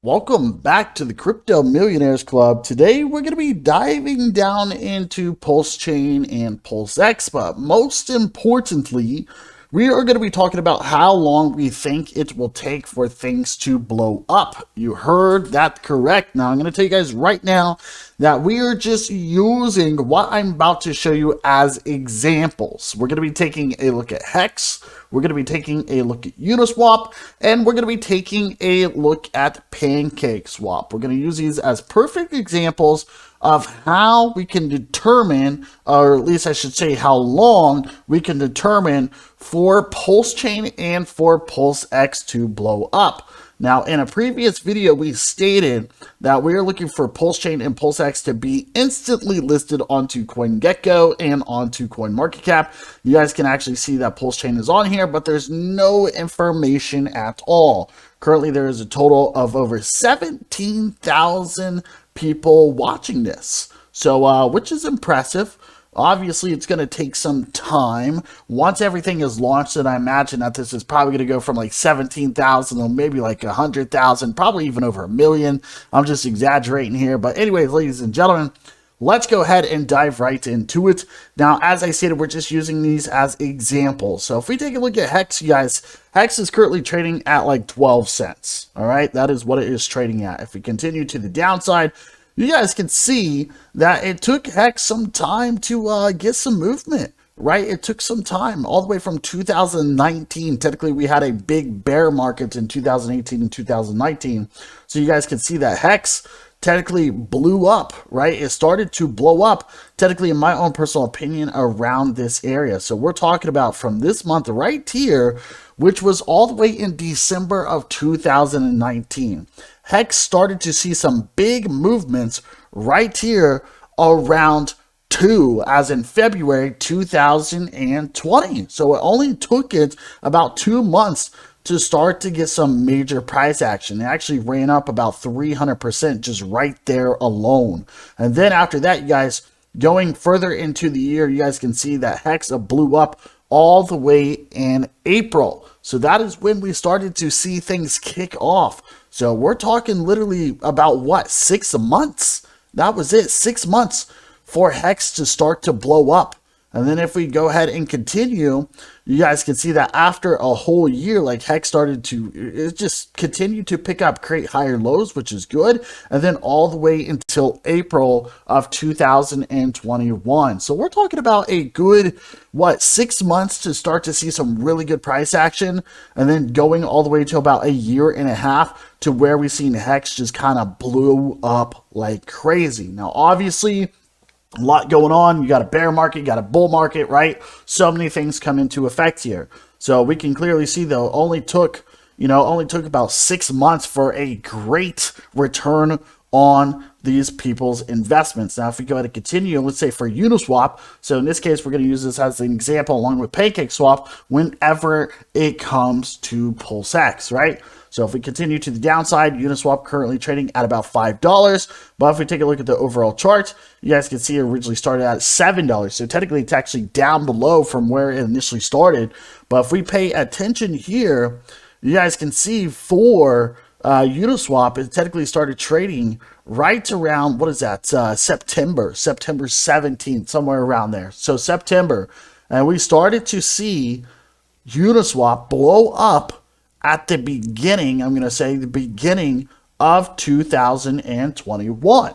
Welcome back to the Crypto Millionaires Club. Today we're going to be diving down into PulseChain and PulseX, but most importantly, we are going to be talking about how long we think it will take for things to blow up. You heard that correct. Now I'm going to tell you guys right now that we are just using what I'm about to show you as examples. We're going to be taking a look at Hex, we're going to be taking a look at Uniswap, and we're going to be taking a look at PancakeSwap. We're going to use these as perfect examples of how we can determine, or at least I should say how long we can determine for PulseChain and for PulseX to blow up. Now, in a previous video, we stated that we are looking for PulseChain and PulseX to be instantly listed onto CoinGecko and onto CoinMarketCap. You guys can actually see that PulseChain is on here, but there's no information at all. Currently, there is a total of over 17,000 people watching this, so which is impressive. Obviously, it's going to take some time. Once everything is launched, and I imagine that this is probably going to go from like 17,000 to maybe like 100,000, probably even over 1 million. I'm just exaggerating here. But anyways, ladies and gentlemen, let's go ahead and dive right into it. Now, as I stated, we're just using these as examples. So if we take a look at Hex, you guys, Hex is currently trading at like 12 cents. All right, that is what it is trading at. If we continue to the downside, you guys can see that it took Hex some time to get some movement, right? It took some time, all the way from 2019. Technically, we had a big bear market in 2018 and 2019. So you guys can see that Hex technically blew up, right? It started to blow up, technically, in my own personal opinion, around this area. So we're talking about from this month right here, which was all the way in December of 2019. Hex started to see some big movements right here around as in February 2020. So it only took it about 2 months to start to get some major price action. It actually ran up about 300% just right there alone. And then after that, you guys, going further into the year, you guys can see that Hex blew up all the way in April. So that is when we started to see things kick off. So we're talking literally about what, 6 months? That was it, 6 months for Hex to start to blow up. And then if we go ahead and continue, you guys can see that after a whole year, like Hex started to, it just continued to pick up, create higher lows, which is good. And then all the way until April of 2021. So we're talking about a good, what, 6 months to start to see some really good price action. And then going all the way to about 1.5 years to where we've seen Hex just kind of blew up like crazy. Now, obviously, a lot going on. You got a bear market, you got a bull market, right? So many things come into effect here. So we can clearly see, though, only took about 6 months for a great return on these people's investments. Now, if we go ahead and continue, let's say for Uniswap, so in this case, we're going to use this as an example along with PancakeSwap whenever it comes to PulseX, right? So if we continue to the downside, Uniswap currently trading at about $5. But if we take a look at the overall chart, you guys can see it originally started at $7. So technically, it's actually down below from where it initially started. But if we pay attention here, you guys can see for Uniswap, it technically started trading right around, what is that, September 17th, somewhere around there. So September. And we started to see Uniswap blow up at the beginning, I'm going to say the beginning of 2021.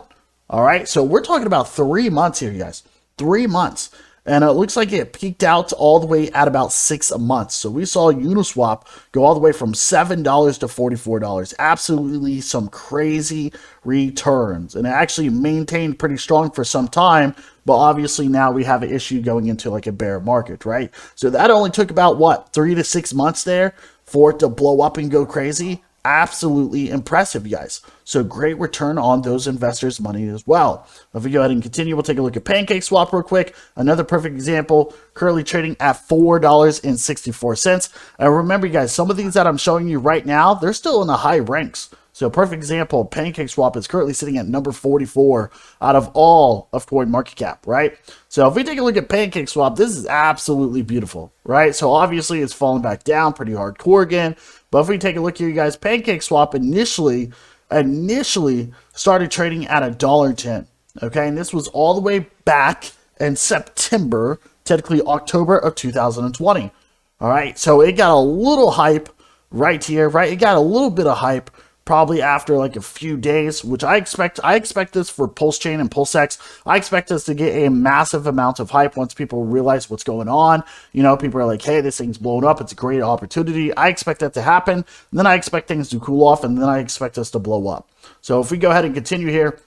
All right, so we're talking about 3 months here, you guys. 3 months. And it looks like it peaked out all the way at about 6 months. So we saw Uniswap go all the way from $7 to $44. Absolutely some crazy returns. And it actually maintained pretty strong for some time. But obviously now we have an issue going into like a bear market, right? So that only took about, what, 3 to 6 months there for it to blow up and go crazy. Absolutely impressive, you guys. So great return on those investors' money as well. If we go ahead and continue, we'll take a look at PancakeSwap real quick. Another perfect example, currently trading at $4.64. And remember, you guys, some of these that I'm showing you right now, they're still in the high ranks. So perfect example, PancakeSwap is currently sitting at number 44 out of all of CoinMarketCap, right? So if we take a look at PancakeSwap, this is absolutely beautiful, right? So obviously it's falling back down pretty hardcore again. But if we take a look here, you guys, PancakeSwap initially initially started trading at $1.10. Okay, and this was all the way back in September, technically October of 2020. All right, so it got a little hype right here, right? It got a little bit of hype probably after like a few days, which I expect. I expect this for PulseChain and PulseX. I expect us to get a massive amount of hype once people realize what's going on. You know, people are like, hey, this thing's blown up. It's a great opportunity. I expect that to happen. And then I expect things to cool off, and then I expect us to blow up. So if we go ahead and continue here,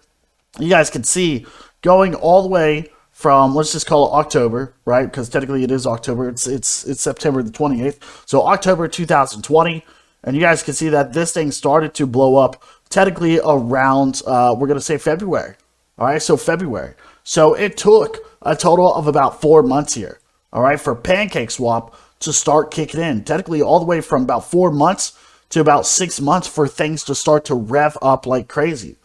you guys can see going all the way from, let's just call it October, right? Because technically it is October. It's September the 28th. So October 2020. And you guys can see that this thing started to blow up technically around, we're going to say February. All right, so February. So it took a total of about 4 months here, all right, for PancakeSwap to start kicking in. Technically all the way from about 4 months to about 6 months for things to start to rev up like crazy.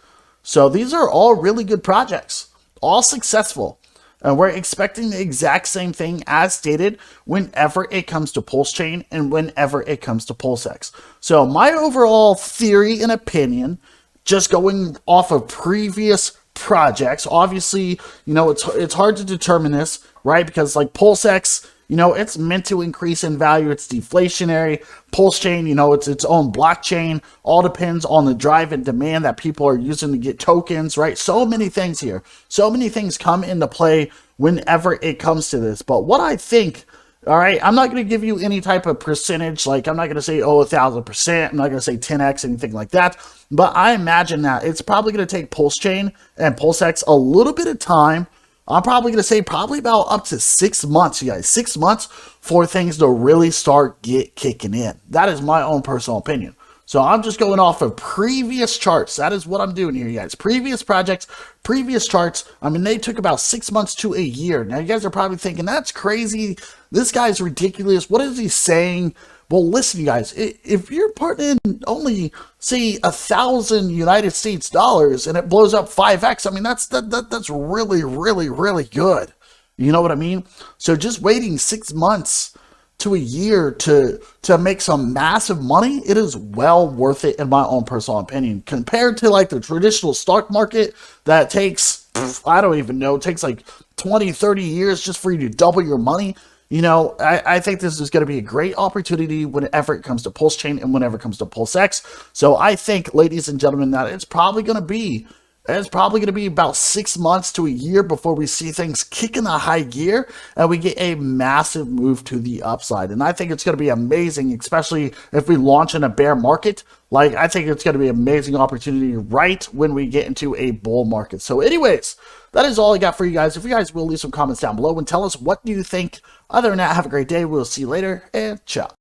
So these are all really good projects, all successful. And we're expecting the exact same thing as stated whenever it comes to PulseChain and whenever it comes to PulseX. So my overall theory and opinion, just going off of previous projects, obviously, you know, it's hard to determine this, right? Because like PulseX, you know, it's meant to increase in value. It's deflationary. PulseChain, you know, it's its own blockchain. All depends on the drive and demand that people are using to get tokens, right? So many things here. So many things come into play whenever it comes to this. But what I think, all right, I'm not going to give you any type of percentage. Like, I'm not going to say, oh, 1,000%. I'm not going to say 10x, anything like that. But I imagine that it's probably going to take PulseChain and PulseX a little bit of time. I'm probably going to say probably about up to 6 months, you guys. 6 months for things to really start kicking in. That is my own personal opinion. So I'm just going off of previous charts. That is what I'm doing here, you guys. Previous projects, previous charts. I mean, they took about 6 months to a year. Now, you guys are probably thinking, that's crazy. This guy's ridiculous. What is he saying? Well, listen, you guys, if you're putting in only, say, 1,000 United States dollars and it blows up 5x, I mean, that's really, really, really good. You know what I mean? So just waiting 6 months to a year to make some massive money, it is well worth it in my own personal opinion. Compared to like the traditional stock market that takes, I don't even know, it takes like 20, 30 years just for you to double your money. You know, I think this is going to be a great opportunity whenever it comes to PulseChain and whenever it comes to PulseX. So I think, ladies and gentlemen, that it's probably going to be about 6 months to a year before we see things kick in a high gear and we get a massive move to the upside. And I think it's going to be amazing, especially if we launch in a bear market. Like, I think it's going to be an amazing opportunity right when we get into a bull market. So anyways, that is all I got for you guys. If you guys will leave some comments down below and tell us what do you think. Other than that, have a great day. We'll see you later, and ciao.